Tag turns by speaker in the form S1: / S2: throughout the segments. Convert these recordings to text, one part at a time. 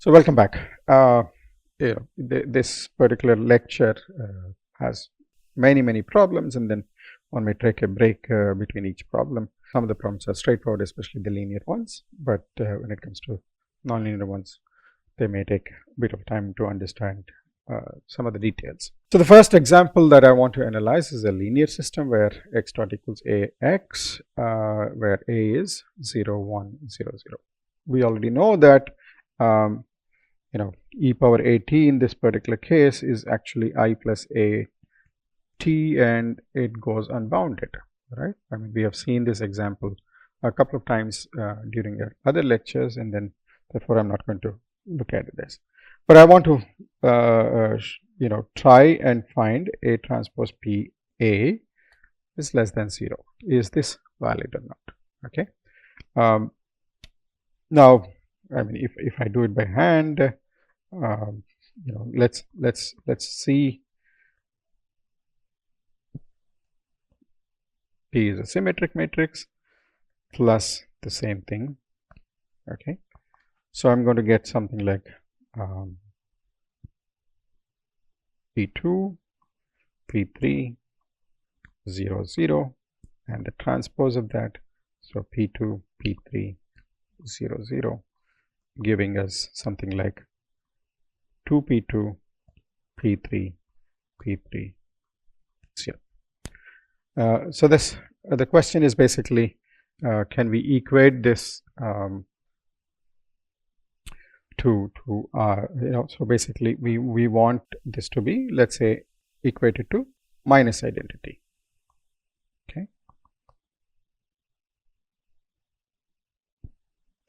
S1: So welcome back. This particular lecture has many problems, and then one may take a break between each problem. Some of the problems are straightforward, especially the linear ones, but when it comes to nonlinear ones, they may take a bit of time to understand some of the details. So the first example that I want to analyze is a linear system where x dot equals ax, where a is 0, 1, 0, 0. We already know that e power at in this particular case is actually I plus a t, and it goes unbounded, right? I mean, we have seen this example a couple of times during other lectures, and then therefore I'm not going to look at this. But I want to try and find a transpose p a is less than 0. Is this valid or not? Okay. Now, I mean, if I do it by hand, let's see. P is a symmetric matrix plus the same thing. Okay, so I'm going to get something like P2, P3, 0, 0, and the transpose of that. So P2, P3, 0, 0, giving us something like 2P2, P3, P3, 0. So this the question is basically, can we equate this to so basically we want this to be, let's say, equated to minus identity. Okay,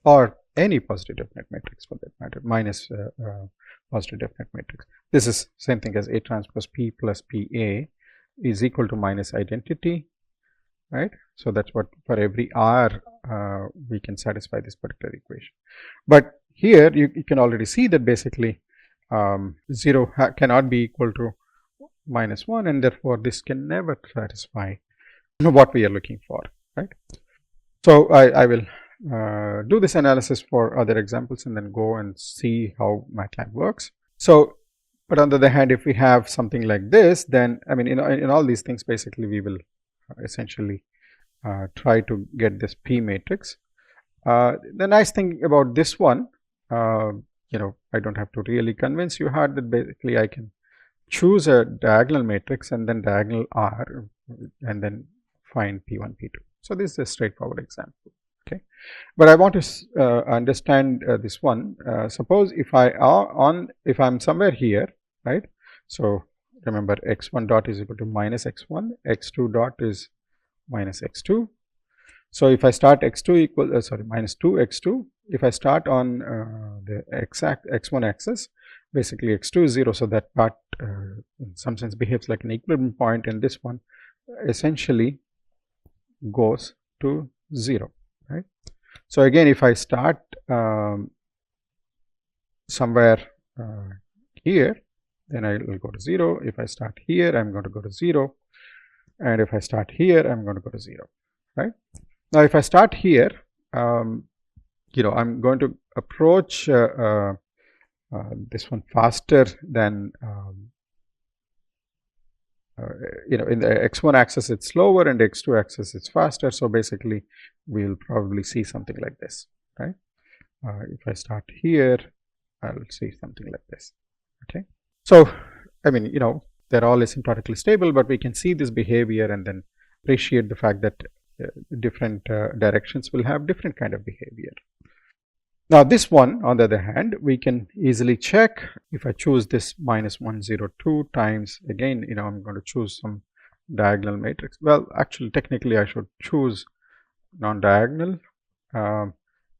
S1: or any positive definite matrix for that matter, minus positive definite matrix. This is same thing as A transpose P plus PA is equal to minus identity, right? So that's what, for every R we can satisfy this particular equation. But here you can already see that basically 0 cannot be equal to minus 1, and therefore this can never satisfy what we are looking for, right? So I will do this analysis for other examples and then go and see how MATLAB works. So, but on the other hand, if we have something like this, then I mean, in all these things, basically we will essentially try to get this P matrix. The nice thing about this one, I don't have to really convince you hard that basically I can choose a diagonal matrix and then diagonal R and then find P1, P2. So this is a straightforward example. Okay, but I want to understand this one. Suppose if I'm somewhere here, right? So remember, x1 dot is equal to minus x1, x2 dot is minus x2. So if I start x2 equal minus 2 x2, if I start on the x1 axis, basically x2 is 0, so that part in some sense behaves like an equilibrium point, and this one essentially goes to 0, right? So again, if I start somewhere here, then I will go to 0. If I start here, I'm going to go to 0, and if I start here, I'm going to go to 0, right? Now, if I start here, I'm going to approach this one faster than in the x1 axis it's slower and x2 axis it's faster. So basically, we'll probably see something like this, right? If I start here, I'll see something like this. Okay, so I mean, they're all asymptotically stable, but we can see this behavior and then appreciate the fact that different directions will have different kind of behavior. Now this one, on the other hand, we can easily check. If I choose this minus 102 times, again, I'm going to choose some diagonal matrix. Well, actually, technically, I should choose non-diagonal, and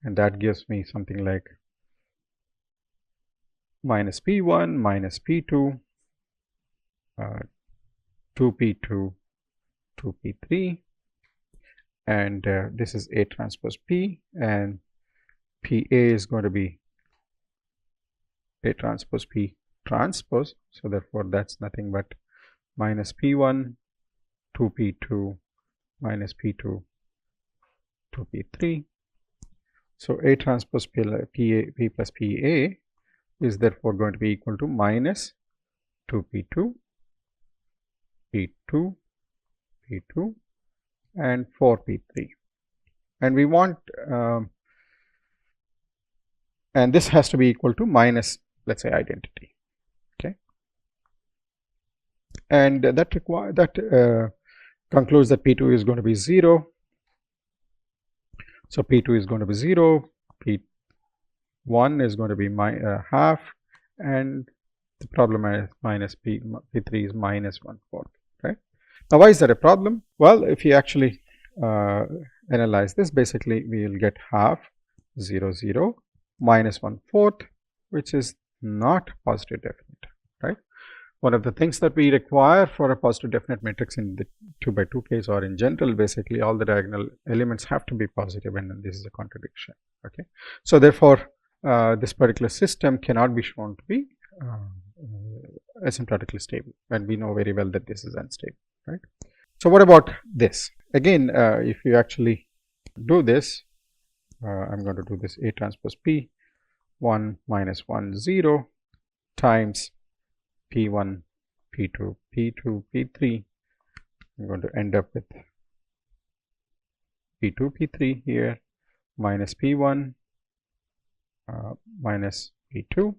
S1: that gives me something like minus P1 minus P2, 2P2, 2P3, and this is A transpose P, and PA is going to be A transpose P transpose. So therefore, that's nothing but minus P1, 2P2, minus P2, 2P3. So A transpose P plus PA is therefore going to be equal to minus 2p2, p2, p2 and 4p3, and we want and this has to be equal to minus, let's say, identity. Okay, and that concludes that p2 is going to be 0. So p2 is going to be 0, p1 is going to be half, and the problem is minus p3 is minus 1/4. Right? Now, why is that a problem? Well, if you actually analyze this, basically we will get half, 0, 0, minus 1/4, which is not positive definite. Right? One of the things that we require for a positive definite matrix in the 2 by 2 case, or in general, basically all the diagonal elements have to be positive, and then this is a contradiction. Okay, so therefore this particular system cannot be shown to be asymptotically stable, and we know very well that this is unstable. Right? So what about this? Again, if you actually do this, I'm going to do this A transpose P 1 minus 1 0 times P1, P2, P2, P3. I'm going to end up with P2, P3 here, minus P1, minus P2,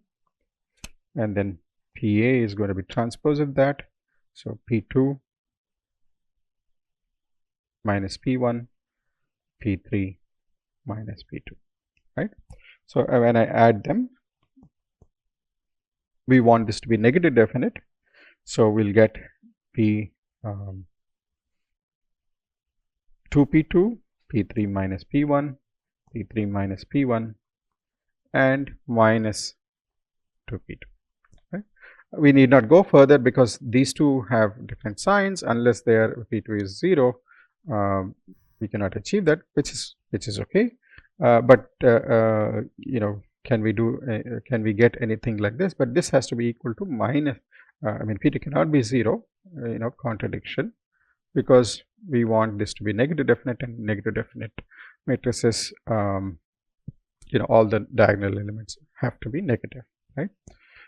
S1: and then PA is going to be transpose of that. So P2 minus P1, P3 minus P2. Right? So when I add them, we want this to be negative definite, so we'll get P 2p2, p3 minus p1, p3 minus p1, and minus 2p2. Right? We need not go further because these two have different signs. Unless their p2 is 0, we cannot achieve that, which is okay. But you know, can we get anything like this? But this has to be equal to minus. I mean, p2 cannot be 0. You know, contradiction, because we want this to be negative definite, and negative definite matrices, you know, all the diagonal elements have to be negative, right?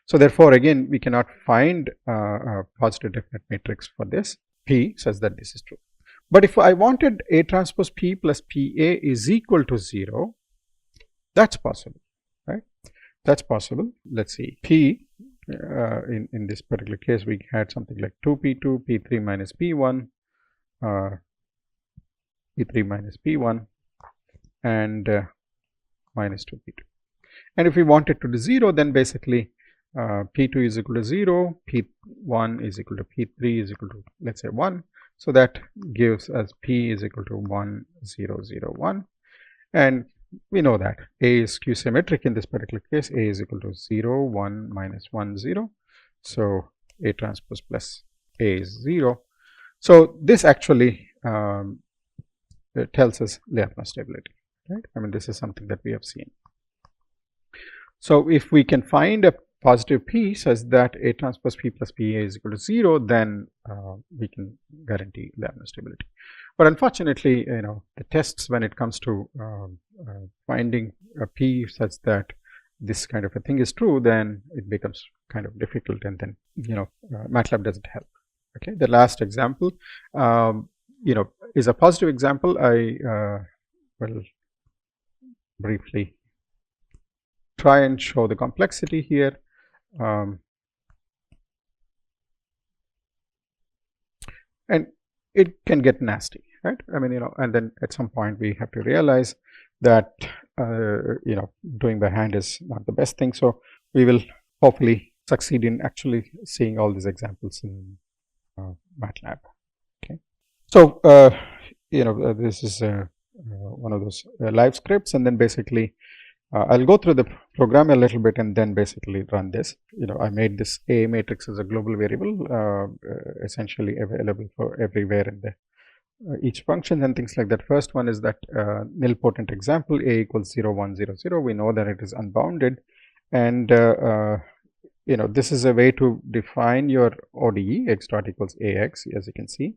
S1: So therefore, again, we cannot find a positive definite matrix for this P such that this is true. But if I wanted A transpose P plus PA is equal to 0, that's possible, right? That's possible. Let's see, P in this particular case, we had something like 2p2, p3 minus p1, p3 minus p1, and minus 2p2. And if we want it to be 0, then basically p2 is equal to 0, p1 is equal to p3 is equal to, let's say, 1. So that gives us p is equal to 1, 0, 0, 1. And we know that A is skew symmetric in this particular case. A is equal to 0, 1, minus 1, 0. So A transpose plus A is 0. So this actually tells us Lyapunov stability, right? I mean, this is something that we have seen. So if we can find a positive P such that A transpose P plus PA is equal to 0, then we can guarantee Lyapunov stability. But unfortunately, you know, the tests when it comes to finding a P such that this kind of a thing is true, then it becomes kind of difficult, and then, you know, MATLAB doesn't help. Okay, the last example, you know, is a positive example. I will briefly try and show the complexity here. And it can get nasty, right? I mean, you know, and then at some point we have to realize that you know, doing by hand is not the best thing. So we will hopefully succeed in actually seeing all these examples in MATLAB. Okay, so you know, this is one of those live scripts, and then basically I'll go through the program a little bit and then basically run this. You know, I made this A matrix as a global variable, essentially available for everywhere in the each function and things like that. First one is that nilpotent example, A equals 0, 1, 0, 0. We know that it is unbounded, and you know, this is a way to define your ODE, x dot equals AX, as you can see.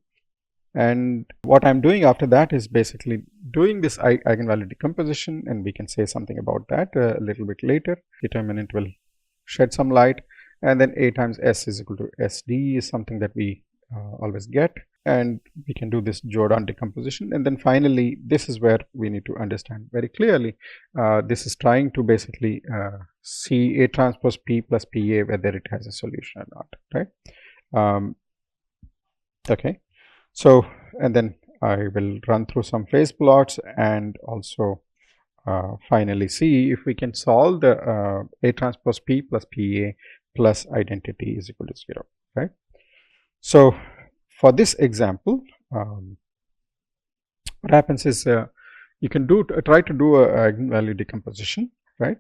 S1: And what I'm doing after that is basically doing this eigenvalue decomposition, and we can say something about that a little bit later. Determinant will shed some light, and then A times S is equal to SD is something that we always get, and we can do this Jordan decomposition. And then finally, this is where we need to understand very clearly. This is trying to basically see A transpose P plus PA whether it has a solution or not, right? Okay, so and then I will run through some phase plots and also finally see if we can solve the A transpose P plus PA plus identity is equal to 0, right? So for this example, what happens is you can try to do a eigenvalue decomposition, right?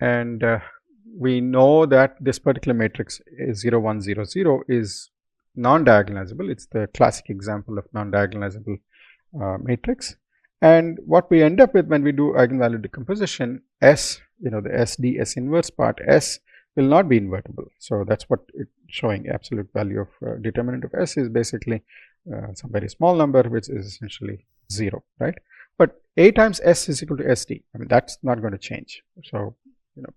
S1: And we know that this particular matrix is 0, 1, 0, 0 is non-diagonalizable. It's the classic example of non-diagonalizable matrix. And what we end up with when we do eigenvalue decomposition, S, the SD, S inverse part, S will not be invertible. So that's what it's showing. Absolute value of determinant of S is basically some very small number, which is essentially 0, right? But A times S is equal to SD. I mean, that's not going to change. So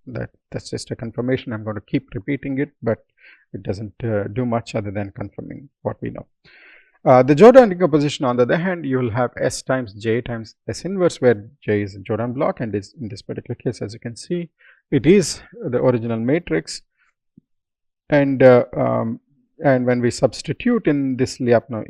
S1: that's just a confirmation. I'm going to keep repeating it, but it doesn't do much other than confirming what we know. The Jordan decomposition, on the other hand, you will have S times J times S inverse, where J is a Jordan block, and is in this particular case, as you can see, it is the original matrix. And when we substitute in this Lyapunov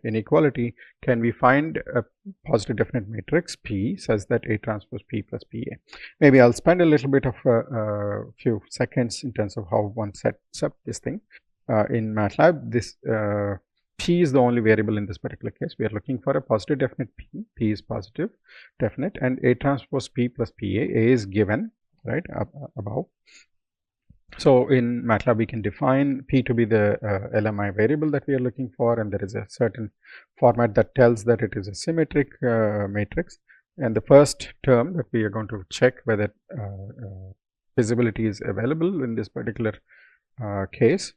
S1: inequality, can we find a positive definite matrix P such that A transpose P plus PA? Maybe I'll spend a little bit of a few seconds in terms of how one sets up this thing. In MATLAB, this P is the only variable in this particular case. We are looking for a positive definite P. P is positive definite, and A transpose P plus PA. A is given, right, above. So in MATLAB, we can define P to be the LMI variable that we are looking for, and there is a certain format that tells that it is a symmetric matrix. And the first term that we are going to check whether feasibility is available in this particular case.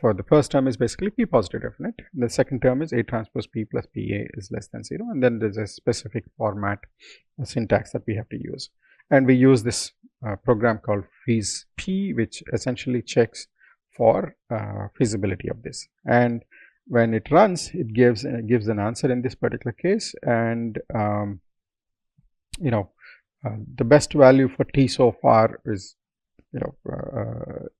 S1: For the first term is basically P positive definite. The second term is A transpose P plus PA is less than 0, and then there is a specific format syntax that we have to use. And we use this program called feasP, which essentially checks for feasibility of this. And when it runs, it gives an answer in this particular case. And the best value for T so far is,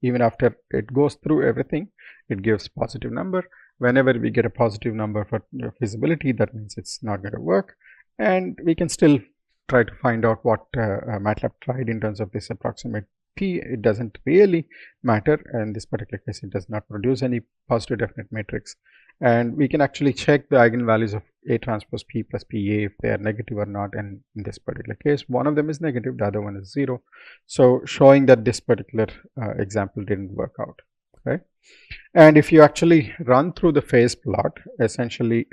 S1: even after it goes through everything, it gives positive number. Whenever we get a positive number for feasibility, that means it's not going to work. And we can still try to find out what MATLAB tried in terms of this approximate P. It doesn't really matter. In this particular case, it does not produce any positive definite matrix. And we can actually check the eigenvalues of A transpose P plus PA if they are negative or not. And in this particular case, one of them is negative, the other one is 0. So this particular example didn't work out, right? And if you actually run through the phase plot, essentially,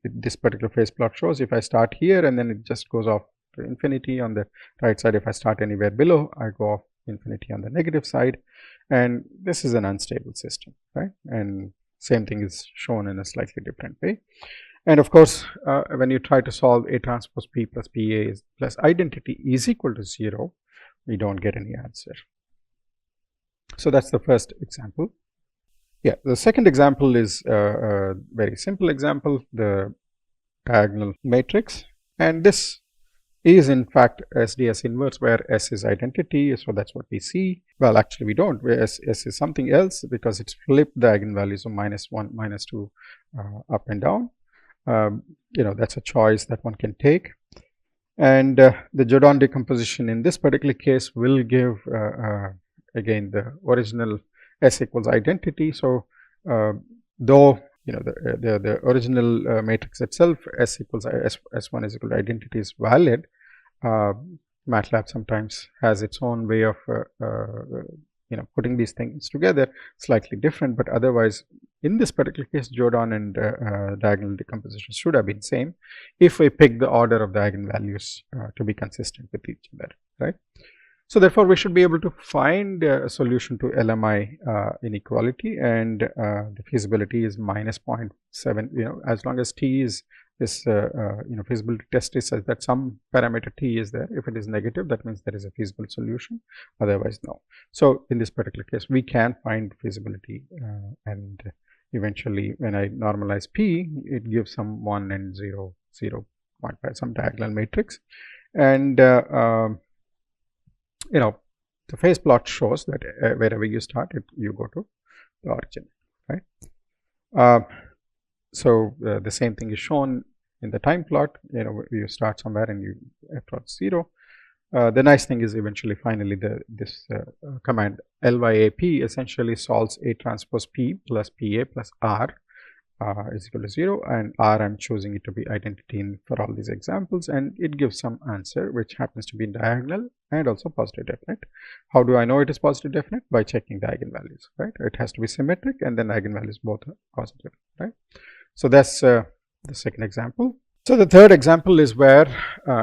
S1: this particular phase plot shows if I start here and then it just goes off to infinity on the right side. If I start anywhere below, I go off infinity on the negative side. And this is an unstable system, right? And same thing is shown in a slightly different way. And of course, when you try to solve A transpose P plus PA plus identity is equal to 0, we don't get any answer. So that's the first example. Yeah, the second example is a very simple example, the diagonal matrix. And this is in fact SDS inverse, where S is identity. So that's what we see. Well, actually we don't, where S is something else because it's flipped the eigenvalues of -1, -2 up and down. That's a choice that one can take. And the Jordan decomposition in this particular case will give again the original S equals identity. So though the original matrix itself, S equals S1 is equal to identity, is valid, MATLAB sometimes has its own way of putting these things together, slightly different, but otherwise in this particular case, Jordan and diagonal decomposition should have been same if we pick the order of the eigenvalues to be consistent with each other, right? So therefore, we should be able to find a solution to LMI inequality, and the feasibility is -0.7. As long as T is this feasibility test is such that some parameter t is there. If it is negative, that means there is a feasible solution, otherwise no. So in this particular case, we can find feasibility, and eventually when I normalize p, it gives some 1 and 0, 0, 0.5, some diagonal matrix. And the phase plot shows that wherever you start, you go to the origin, right? So the same thing is shown in the time plot. You start somewhere and you approach 0. The nice thing is eventually, finally, this command LYAP essentially solves A transpose P plus PA plus R is equal to 0, and R I'm choosing it to be identity for all these examples, and it gives some answer which happens to be diagonal and also positive definite. How do I know it is positive definite? By checking the eigenvalues, right? It has to be symmetric, and then eigenvalues both are positive, right? So that's the second example. So the third example is where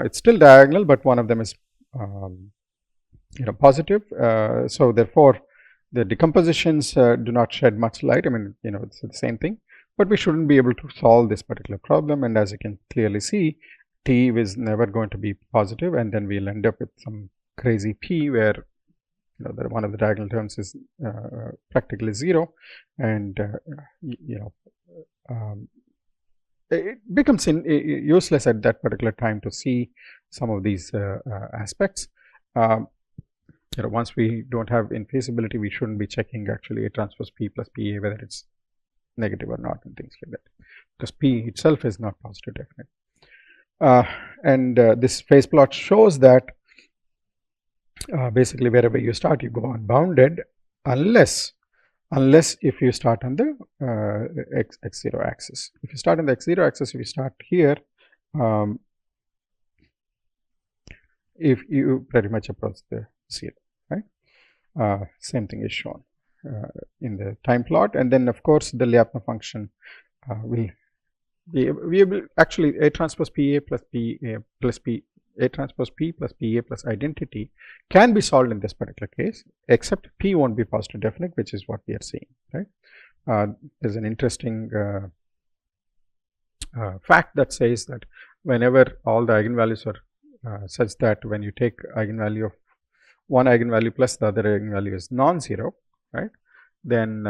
S1: it's still diagonal, but one of them is positive. So therefore, the decompositions do not shed much light. I mean, it's the same thing, but we shouldn't be able to solve this particular problem. And as you can clearly see, t is never going to be positive, and then we'll end up with some crazy p where one of the diagonal terms is practically 0, and it becomes useless at that particular time to see some of these aspects. Once we don't have infeasibility, we shouldn't be checking actually A transpose P plus PA whether it's negative or not, and things like that, because P itself is not positive definite. This phase plot shows that basically wherever you start, you go unbounded, unless if you start on the x0 axis. If you start on the x0 axis, if you start here, if you pretty much approach the 0, right? Same thing is shown in the time plot, and then of course the Lyapunov function will be actually A transpose PA plus PA plus P. A transpose P plus PA plus identity can be solved in this particular case, except P won't be positive definite, which is what we are seeing, right? There's an interesting fact that says that whenever all the eigenvalues are such that when you take eigenvalue of one eigenvalue plus the other eigenvalue is non-zero, right, then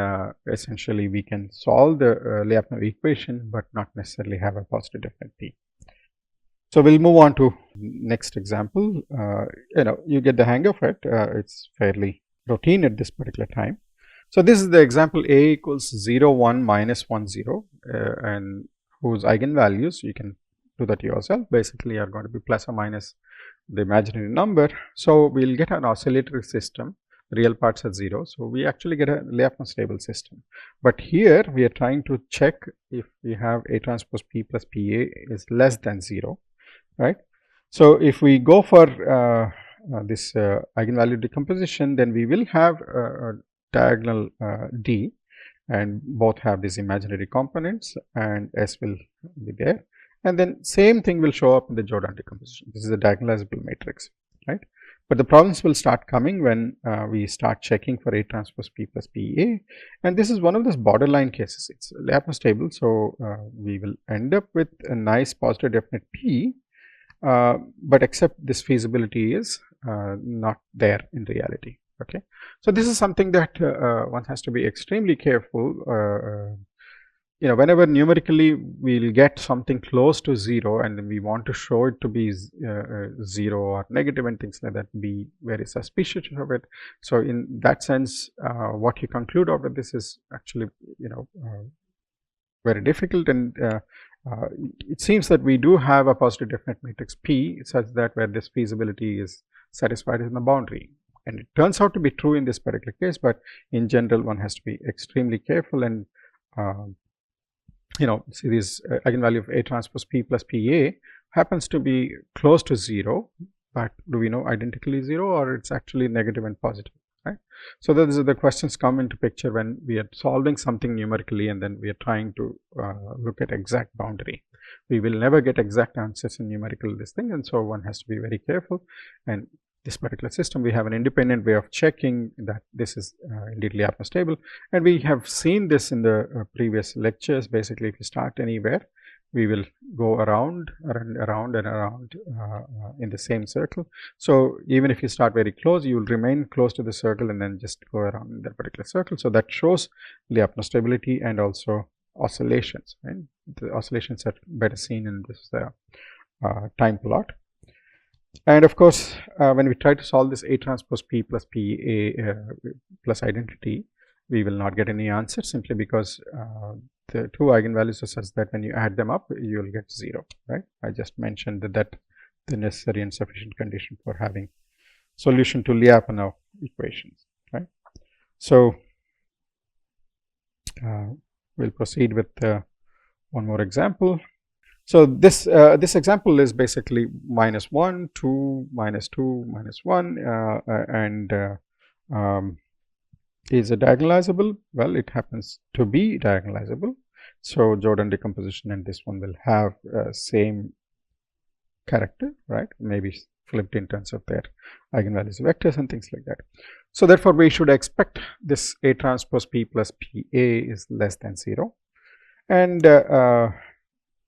S1: essentially we can solve the Lyapunov equation, but not necessarily have a positive definite P. So we'll move on to next example. You get the hang of it. It's fairly routine at this particular time. So this is the example A equals 0, 1, minus 1, 0, and whose eigenvalues, you can do that yourself, basically are going to be plus or minus the imaginary number. So we'll get an oscillatory system. Real parts are 0. So we actually get a Lyapunov stable system. But here we are trying to check if we have A transpose P plus PA is less than 0. Right. So if we go for this eigenvalue decomposition, then we will have a diagonal D, and both have these imaginary components, and S will be there, and then same thing will show up in the Jordan decomposition. This is a diagonalizable matrix, right? But the problems will start coming when we start checking for A transpose P plus PA, and this is one of those borderline cases. It's Lyapunov stable, so we will end up with a nice positive definite P. But except this feasibility is not there in reality. Okay, so this is something that one has to be extremely careful. Whenever numerically we'll get something close to 0, and we want to show it to be 0 or negative and things like that, be very suspicious of it. So in that sense, what you conclude out of this is actually very difficult, and it seems that we do have a positive definite matrix P such that where this feasibility is satisfied in the boundary, and it turns out to be true in this particular case, but in general one has to be extremely careful, and see this eigenvalue of A transpose P plus PA happens to be close to 0, but do we know identically 0, or it's actually negative and positive, right? So those are the questions come into picture when we are solving something numerically, and then we are trying to look at exact boundary. We will never get exact answers in numerical this thing, and so one has to be very careful. And this particular system, we have an independent way of checking that this is indeed Lyapunov stable, and we have seen this in the previous lectures. Basically, if you start anywhere, we will go around and around and around in the same circle. So even if you start very close, you will remain close to the circle and then just go around in that particular circle. So that shows Lyapunov stability and also oscillations. Right? The oscillations are better seen in this time plot. And of course, when we try to solve this A transpose P plus P A plus identity, we will not get any answer, simply because the two eigenvalues are such that when you add them up, you will get 0. Right? I just mentioned that the necessary and sufficient condition for having solution to Lyapunov equations. Right? So we'll proceed with one more example. So this example is basically -1, 2, -2, -1, and is it diagonalizable? Well, it happens to be diagonalizable. So Jordan decomposition and this one will have same character, right? Maybe flipped in terms of their eigenvalues vectors and things like that. So therefore, we should expect this A transpose P plus PA is less than 0. And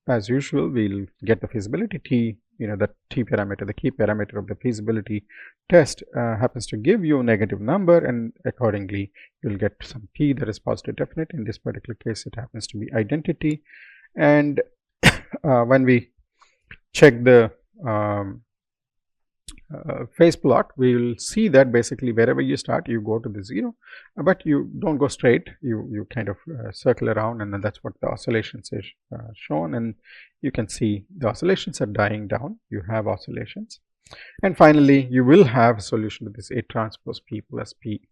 S1: as usual, we'll get the feasibility T, the T parameter, the key parameter of the feasibility test happens to give you a negative number, and accordingly, you'll get some P that is positive definite. In this particular case, it happens to be identity. And when we check the phase plot, we will see that basically wherever you start, you go to the 0, but you don't go straight. You kind of circle around, and then that's what the oscillations is shown. And you can see the oscillations are dying down. You have oscillations, and finally, you will have a solution to this A transpose P plus P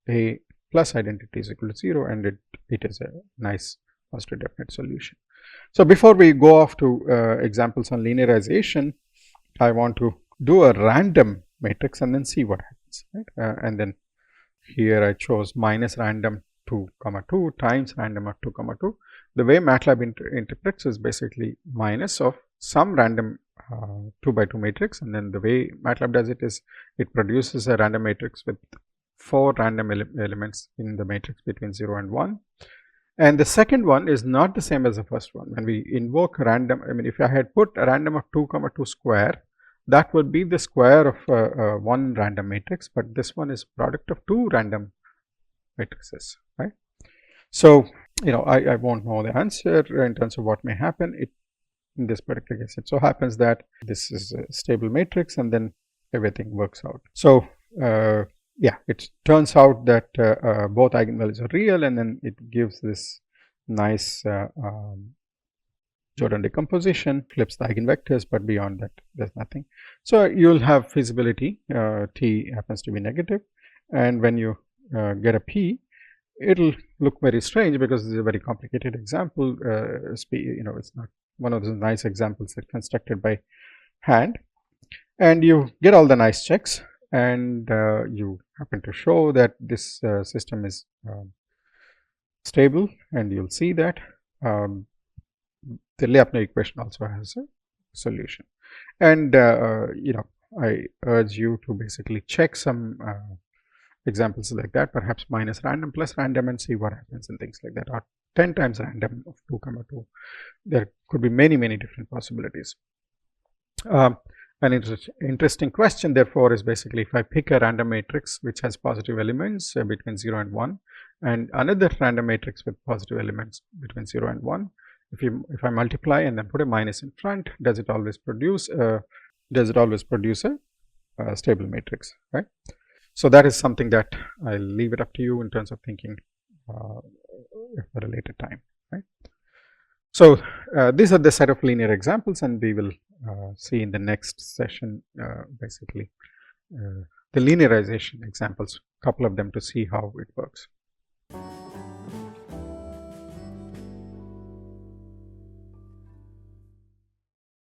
S1: A plus identity is equal to 0, and it is a nice positive definite solution. So before we go off to examples on linearization, I want to do a random matrix and then see what happens. Right? And then here I chose minus random 2, 2 times random of 2, 2. The way MATLAB interprets is basically minus of some random 2 by 2 matrix, and then the way MATLAB does it is it produces a random matrix with 4 random elements in the matrix between 0 and 1. And the second one is not the same as the first one. When we invoke random, if I had put a random of 2, 2 square, that would be the square of one random matrix, but this one is product of 2 random matrices, right? So, I won't know the answer in terms of what may happen. In this particular case, it so happens that this is a stable matrix, and then everything works out. So, yeah, it turns out that both eigenvalues are real, and then it gives this nice Jordan decomposition, flips the eigenvectors, but beyond that, there's nothing. So you'll have feasibility, T happens to be negative, and when you get a P, it'll look very strange because this is a very complicated example. It's not one of those nice examples that constructed by hand, and you get all the nice checks, and you happen to show that this system is stable, and you'll see that the Lyapunov equation also has a solution. And I urge you to basically check some examples like that, perhaps minus random plus random, and see what happens and things like that, or 10 times random of 2, 2. There could be many different possibilities. An interesting question, therefore, is basically if I pick a random matrix which has positive elements between 0 and 1, and another random matrix with positive elements between 0 and 1, if I multiply and then put a minus in front, does it always produce a stable matrix, right? So that is something that I'll leave it up to you in terms of thinking at a later time, right? So these are the set of linear examples, and we will see in the next session basically the linearization examples, couple of them, to see how it works.